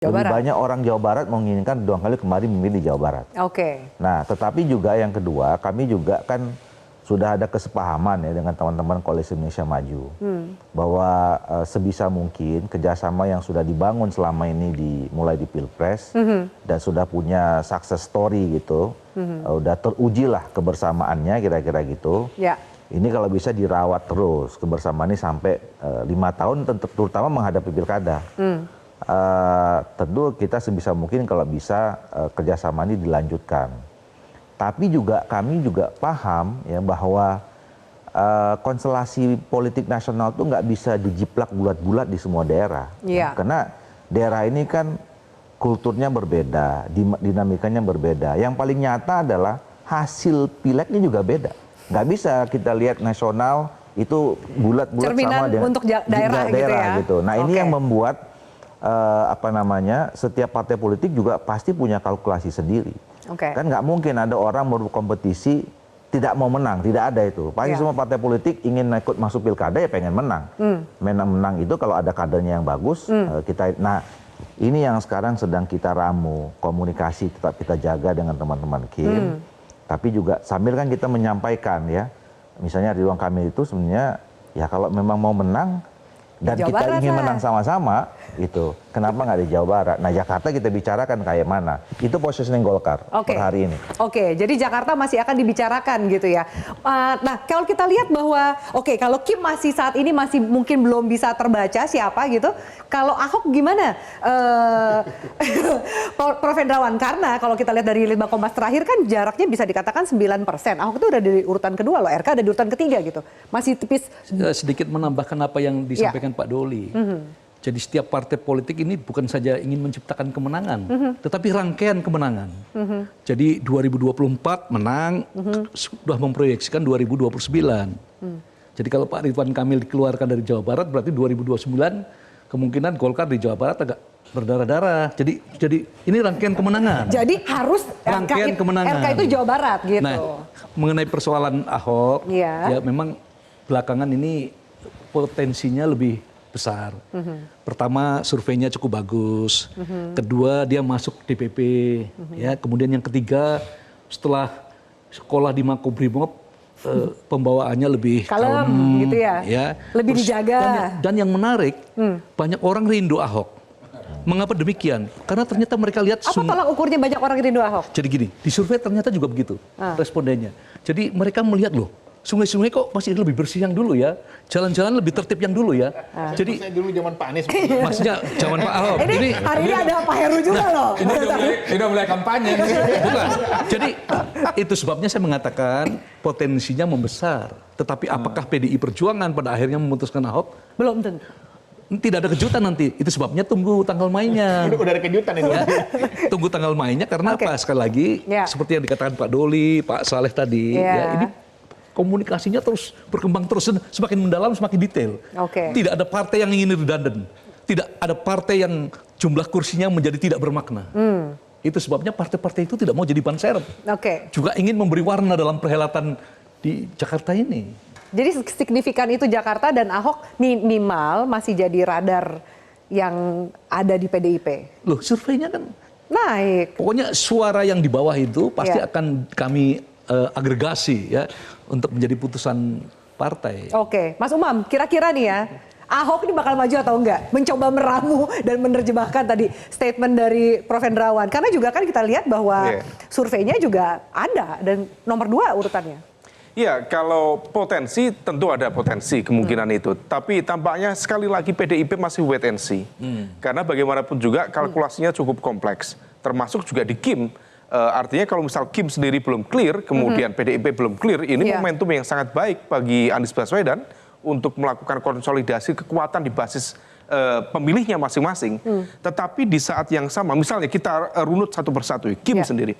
Lebih banyak orang Jawa Barat menginginkan Ridwan Kamil kembali memimpin di Jawa Barat. Nah, tetapi juga yang kedua, kami juga kan sudah ada kesepahaman ya dengan teman-teman Koalisi Indonesia Maju bahwa sebisa mungkin kerjasama yang sudah dibangun selama ini mulai di Pilpres dan sudah punya success story gitu, udah teruji lah kebersamaannya kira-kira gitu. Ini kalau bisa dirawat terus kebersamaan ini sampai 5 tahun, terutama menghadapi pilkada. Tentu kita sebisa mungkin kalau bisa kerjasama ini dilanjutkan. Tapi juga kami juga paham ya bahwa konstelasi politik nasional itu nggak bisa dijiplak bulat-bulat di semua daerah. Karena daerah ini kan kulturnya berbeda, dinamikanya berbeda. Yang paling nyata adalah hasil pileknya juga beda. Nggak bisa kita lihat nasional itu bulat-bulat sama untuk daerah gitu. Nah ini yang membuat setiap partai politik juga pasti punya kalkulasi sendiri. Kan nggak mungkin ada orang berkompetisi tidak mau menang, tidak ada itu. Pasti semua partai politik ingin ikut masuk pilkada ya pengen menang. Menang itu kalau ada kadernya yang bagus, nah ini yang sekarang sedang kita ramu, komunikasi tetap kita jaga dengan teman-teman Kim. Tapi juga sambil kan kita menyampaikan ya, misalnya Ridwan Kamil itu sebenarnya ya kalau memang mau menang dan kita ingin menang sama-sama, itu kenapa nggak di Jawa Barat? Nah Jakarta kita bicarakan kayak mana? Itu positioning Golkar per hari ini. Jadi Jakarta masih akan dibicarakan gitu ya. Nah kalau kita lihat bahwa kalau Kim masih saat ini masih mungkin belum bisa terbaca siapa gitu. Kalau Ahok gimana, Prof. Hendrawan? Karena kalau kita lihat dari Litbang Kompas terakhir kan jaraknya bisa dikatakan 9%. Ahok itu udah di urutan kedua loh, RK ada di urutan ketiga gitu. Masih tipis. Sedikit menambahkan apa yang disampaikan Pak Doli. Jadi setiap partai politik ini bukan saja ingin menciptakan kemenangan, tetapi rangkaian kemenangan. Jadi 2024 menang, sudah memproyeksikan 2029. Jadi kalau Pak Ridwan Kamil dikeluarkan dari Jawa Barat, berarti 2029 kemungkinan Golkar di Jawa Barat agak berdarah-darah. Jadi ini rangkaian kemenangan. Jadi harus rangkaian kemenangan. RK itu Jawa Barat gitu. Nah, mengenai persoalan Ahok, ya memang belakangan ini potensinya lebih besar. Pertama surveinya cukup bagus. Kedua dia masuk DPP. Ya, kemudian yang ketiga setelah sekolah di Makobrimob pembawaannya lebih kalem gitu ya. Lebih dijaga. Dan yang menarik banyak orang rindu Ahok. Mengapa demikian? Karena ternyata mereka lihat apa tolak ukurnya banyak orang rindu Ahok? Jadi gini, di survei ternyata juga begitu respondennya. Jadi mereka melihat loh, sungai-sungai kok masih lebih bersih yang dulu ya, jalan-jalan lebih tertib yang dulu ya. Jadi saya dulu zaman Pak Anies. Maksudnya zaman Pak Ahok. Ini hari ini ada Pak Heru juga loh. Ini udah mulai kampanye. Bukan. Jadi itu sebabnya saya mengatakan potensinya membesar. Tetapi apakah PDI Perjuangan pada akhirnya memutuskan Ahok? Belum tentu. Tidak ada kejutan nanti. Itu sebabnya tunggu tanggal mainnya. Udah ada kejutan itu. Ya, tunggu tanggal mainnya karena apa? Sekali lagi seperti yang dikatakan Pak Doli, Pak Saleh tadi, ya ini komunikasinya terus berkembang terus, semakin mendalam semakin detail. Tidak ada partai yang ingin redundant. Tidak ada partai yang jumlah kursinya menjadi tidak bermakna. Itu sebabnya partai-partai itu tidak mau jadi ban serep. Juga ingin memberi warna dalam perhelatan di Jakarta ini. Jadi signifikan itu Jakarta dan Ahok minimal masih jadi radar yang ada di PDIP. Loh surveinya kan naik. Pokoknya suara yang di bawah itu pasti akan kami agregasi ya untuk menjadi putusan partai. Mas Umam, kira-kira nih ya, Ahok ini bakal maju atau enggak? Mencoba meramu dan menerjemahkan tadi statement dari Prof. Hendrawan. Karena juga kan kita lihat bahwa surveinya juga ada dan nomor 2 urutannya. Ya, kalau potensi tentu ada potensi kemungkinan itu. Tapi tampaknya sekali lagi PDIP masih wait and see. Karena bagaimanapun juga kalkulasinya cukup kompleks. Termasuk juga di Kim. Artinya kalau misal Kim sendiri belum clear, kemudian PDIP belum clear, ini momentum yang sangat baik bagi Anies Baswedan untuk melakukan konsolidasi kekuatan di basis pemilihnya masing-masing. Tetapi di saat yang sama, misalnya kita runut satu persatu, Kim sendiri.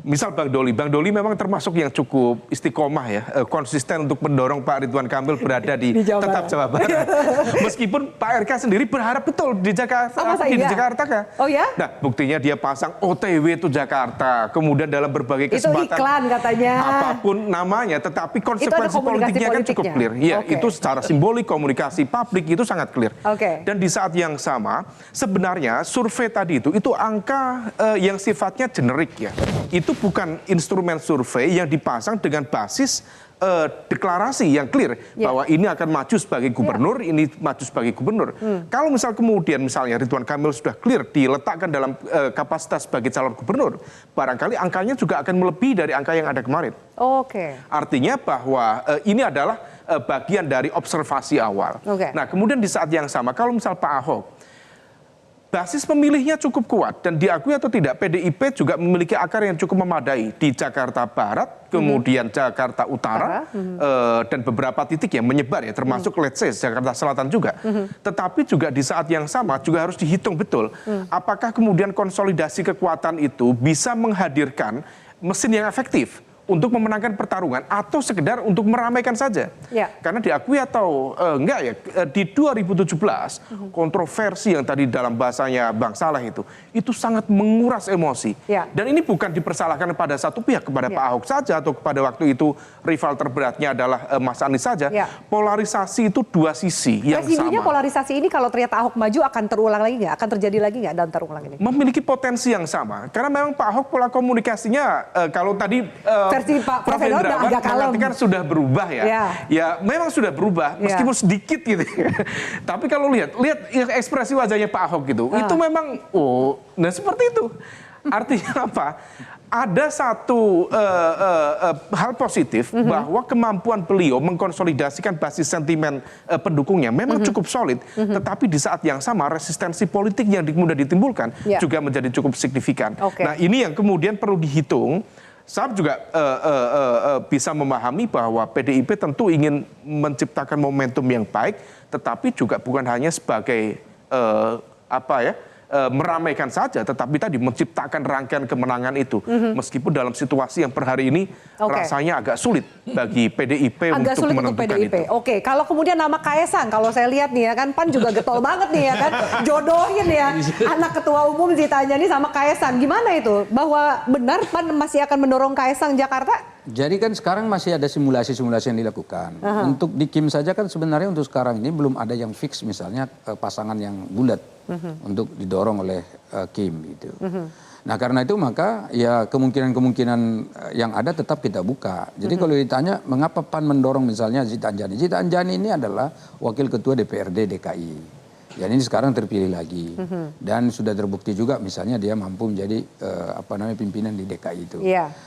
misal Bang Doli memang termasuk yang cukup istiqomah ya, konsisten untuk mendorong Pak Ridwan Kamil berada di tetap Jawa Barat. Meskipun Pak RK sendiri berharap betul di Jakarta, di Jakarta kan. Oh ya? Nah, buktinya dia pasang OTW itu Jakarta, kemudian dalam berbagai kesempatan. Itu iklan katanya. Apapun namanya, tetapi konsekuensi politiknya kan cukup clear. Iya, itu secara simbolik, komunikasi publik itu sangat clear. Dan di saat yang sama, sebenarnya survei tadi itu angka yang sifatnya generik ya. Itu bukan instrumen survei yang dipasang dengan basis deklarasi yang clear bahwa ini akan maju sebagai gubernur, ini maju sebagai gubernur. Kalau misal kemudian misalnya Ridwan Kamil sudah clear diletakkan dalam kapasitas sebagai calon gubernur, barangkali angkanya juga akan melebihi dari angka yang ada kemarin. Artinya bahwa ini adalah bagian dari observasi awal. Nah, kemudian di saat yang sama kalau misal Pak Ahok basis pemilihnya cukup kuat dan diakui atau tidak PDIP juga memiliki akar yang cukup memadai di Jakarta Barat, kemudian Jakarta Utara, dan beberapa titik yang menyebar ya, termasuk let's say Jakarta Selatan juga. Tetapi juga di saat yang sama juga harus dihitung betul apakah kemudian konsolidasi kekuatan itu bisa menghadirkan mesin yang efektif untuk memenangkan pertarungan atau sekedar untuk meramaikan saja. Karena diakui atau enggak ya, di 2017 kontroversi yang tadi dalam bahasanya Bang Saleh itu sangat menguras emosi. Dan ini bukan dipersalahkan pada satu pihak, kepada Pak Ahok saja atau kepada waktu itu rival terberatnya adalah Mas Anies saja. Polarisasi itu dua sisi yang sama. Polarisasi ini kalau ternyata Ahok maju akan terulang lagi nggak? Akan terjadi lagi nggak dalam terulang ini? Memiliki potensi yang sama. Karena memang Pak Ahok pola komunikasinya kalau tadi Pak Prof. Hendrawan mengatakan sudah berubah ya. Ya memang sudah berubah meskipun sedikit gitu. Tapi kalau lihat ekspresi wajahnya Pak Ahok itu memang nah seperti itu. Artinya apa? Ada satu hal positif bahwa kemampuan beliau mengkonsolidasikan basis sentimen pendukungnya memang cukup solid, tetapi di saat yang sama resistensi politik yang mudah ditimbulkan juga menjadi cukup signifikan. Nah, ini yang kemudian perlu dihitung. Saya juga bisa memahami bahwa PDIP tentu ingin menciptakan momentum yang baik, tetapi juga bukan hanya sebagai meramaikan saja, tetapi tadi menciptakan rangkaian kemenangan itu. Meskipun dalam situasi yang per hari ini rasanya agak sulit bagi PDIP untuk menentukan itu. Kalau kemudian nama Kaesang, kalau saya lihat nih ya kan, PAN juga getol banget nih ya kan, jodohin ya anak ketua umum ditanya nih sama Kaesang. Gimana itu? Bahwa benar PAN masih akan mendorong Kaesang Jakarta? Jadi kan sekarang masih ada simulasi-simulasi yang dilakukan. Untuk di Kim saja kan sebenarnya untuk sekarang ini belum ada yang fix, misalnya pasangan yang bulat untuk didorong oleh Kim gitu. Nah karena itu maka ya kemungkinan-kemungkinan yang ada tetap kita buka. Jadi kalau ditanya mengapa PAN mendorong misalnya Zita Anjani. Zita Anjani ini adalah wakil ketua DPRD DKI. Dan ini sekarang terpilih lagi. Dan sudah terbukti juga misalnya dia mampu menjadi pimpinan di DKI itu.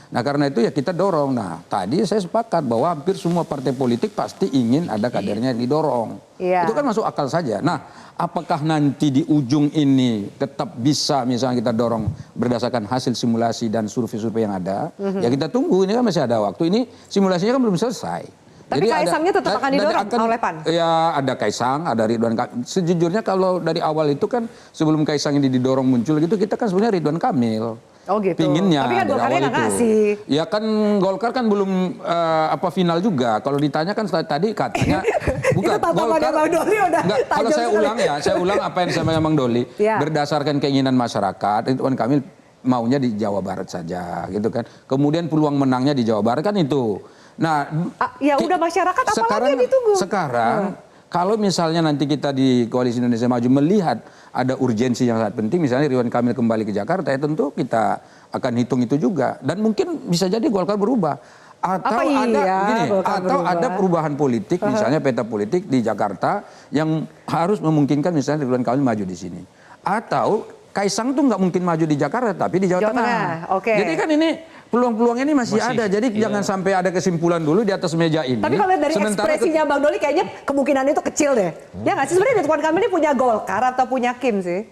Nah karena itu ya kita dorong. Nah tadi saya sepakat bahwa hampir semua partai politik pasti ingin ada kadernya yang didorong. Itu kan masuk akal saja. Nah apakah nanti di ujung ini tetap bisa misalnya kita dorong berdasarkan hasil simulasi dan survei-survei yang ada. Ya kita tunggu, ini kan masih ada waktu. Ini simulasinya kan belum selesai. Tapi Kaesangnya tetap akan didorong oleh PAN? Ya ada Kaesang, ada Ridwan Kamil. Sejujurnya kalau dari awal itu kan sebelum Kaesang ini didorong muncul gitu, kita kan sebenarnya Ridwan Kamil. Gitu. Pinginnya tapi kan Golkarnya nggak kasih. Ya kan Golkar kan belum final juga. Kalau ditanya kan tadi katanya bukan Golkar. Kalau saya ulang apa yang saya Bang Doli. Berdasarkan keinginan masyarakat, Ridwan Kamil maunya di Jawa Barat saja gitu kan. Kemudian peluang menangnya di Jawa Barat kan itu. Nah, ya udah masyarakat apalagi yang ditunggu. Sekarang kalau misalnya nanti kita di Koalisi Indonesia Maju melihat ada urgensi yang sangat penting, misalnya Ridwan Kamil kembali ke Jakarta, ya tentu kita akan hitung itu juga. Dan mungkin bisa jadi Golkar berubah. Atau ada perubahan politik, misalnya peta politik di Jakarta yang harus memungkinkan misalnya Ridwan Kamil maju di sini. Atau Kaesang tuh nggak mungkin maju di Jakarta, tapi di Jawa Tengah. Jadi kan ini peluang-peluang ini masih ada. Jadi jangan sampai ada kesimpulan dulu di atas meja ini. Tapi kalau dari ekspresinya Bang Doli kayaknya kemungkinan itu kecil deh. Ya nggak sih, sebenarnya Ridwan Kamil ini punya Golkar atau punya Kim sih?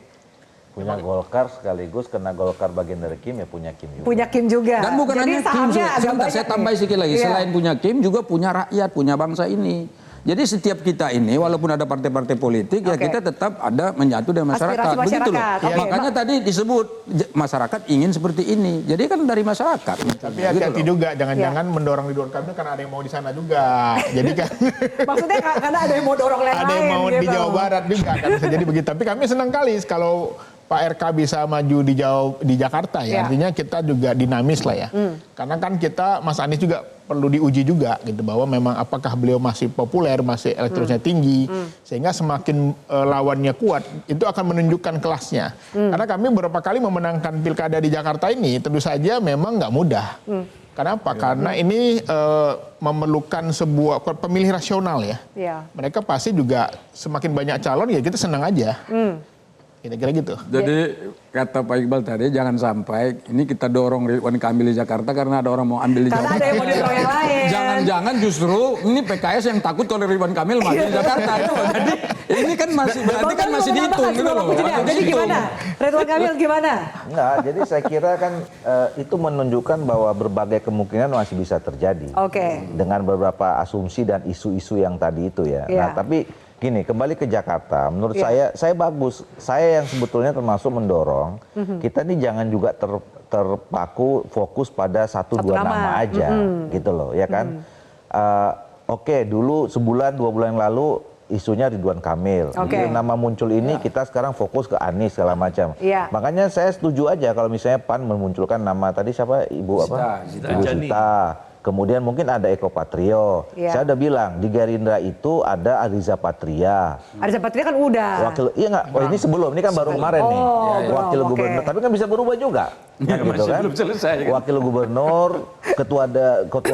Punya Golkar sekaligus karena Golkar bagian dari Kim ya punya Kim juga. Punya Kim juga. Dan bukan hanya Kim, sebentar saya tambah sedikit lagi. Selain punya Kim juga punya rakyat, punya bangsa ini. Jadi setiap kita ini walaupun ada partai-partai politik ya kita tetap ada menyatu dengan masyarakat. Aspirasi Begitu loh. masyarakat. Oke, Makanya tadi disebut masyarakat ingin seperti ini. Jadi kan dari masyarakat. Tapi hati-hati juga, jangan-jangan mendorong Ridwan Kamil karena ada yang mau di sana juga. Jadi kan Maksudnya karena ada yang mau dorong lain-lain ada yang mau di gitu. Jawa Barat juga kan bisa jadi begitu. Tapi kami senang kali kalau Pak RK bisa maju di Jakarta ya. Artinya kita juga dinamis lah ya. Karena kan kita Mas Anies juga perlu diuji juga gitu bahwa memang apakah beliau masih populer, masih elektronisnya tinggi sehingga semakin lawannya kuat itu akan menunjukkan kelasnya. Karena kami beberapa kali memenangkan pilkada di Jakarta ini tentu saja memang nggak mudah. Kenapa? Karena ini memerlukan sebuah pemilih rasional ya. Mereka pasti juga semakin banyak calon ya kita senang aja. Kira-kira gitu. Jadi kata Pak Iqbal tadi jangan sampai ini kita dorong Ridwan Kamil di Jakarta karena ada orang mau ambil di Jakarta. Karena ada yang mau dorong yang lain. Jangan-jangan justru ini PKS yang takut kalau Ridwan Kamil maju di Jakarta itu loh. Jadi ini kan masih berarti kan masih dihitung gitu loh. Jadi gimana? Ridwan Kamil gimana? Enggak, jadi saya kira kan itu menunjukkan bahwa berbagai kemungkinan masih bisa terjadi. Dengan beberapa asumsi dan isu-isu yang tadi itu ya. Nah, tapi gini, kembali ke Jakarta, menurut saya bagus. Saya yang sebetulnya termasuk mendorong, kita ini jangan juga terpaku fokus pada satu dua nama aja, gitu loh, ya kan. Oke, dulu sebulan, 2 bulan yang lalu isunya Ridwan Kamil. Nama muncul ini kita sekarang fokus ke Anies segala macam. Makanya saya setuju aja kalau misalnya PAN memunculkan nama tadi siapa, Ibu apa? Ibu Sita. Kemudian mungkin ada Eko Patrio. Saya udah bilang di Gerindra itu ada Ariza Patria. Ariza Patria kan udah. Iya nggak? Oh ini sebelum, ini kan baru kemarin nih. Wakil gubernur. Tapi kan bisa berubah juga. Kan gitu kan? Belum selesai. Wakil gubernur, ketua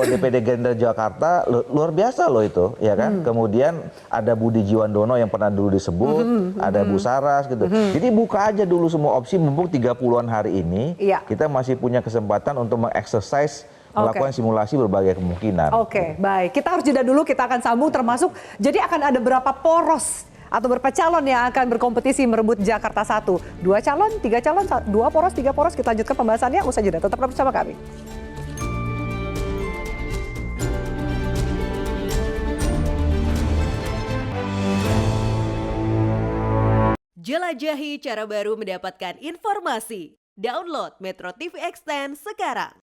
DPD Gerindra Jakarta, luar biasa loh itu, ya kan? Kemudian ada Budi Jiwandono yang pernah dulu disebut, ada Bu Saras gitu. Jadi buka aja dulu semua opsi, mumpung 30-an hari ini, kita masih punya kesempatan untuk mengeksersis melakukan simulasi berbagai kemungkinan. Baik. Kita harus jeda dulu, kita akan sambung termasuk, jadi akan ada berapa poros atau berapa calon yang akan berkompetisi merebut Jakarta 1. 2 calon, 3 calon, 2 poros, 3 poros. Kita lanjutkan pembahasannya usai jeda. Tetap bersama kami. Jelajahi cara baru mendapatkan informasi. Download Metro TV Extend sekarang.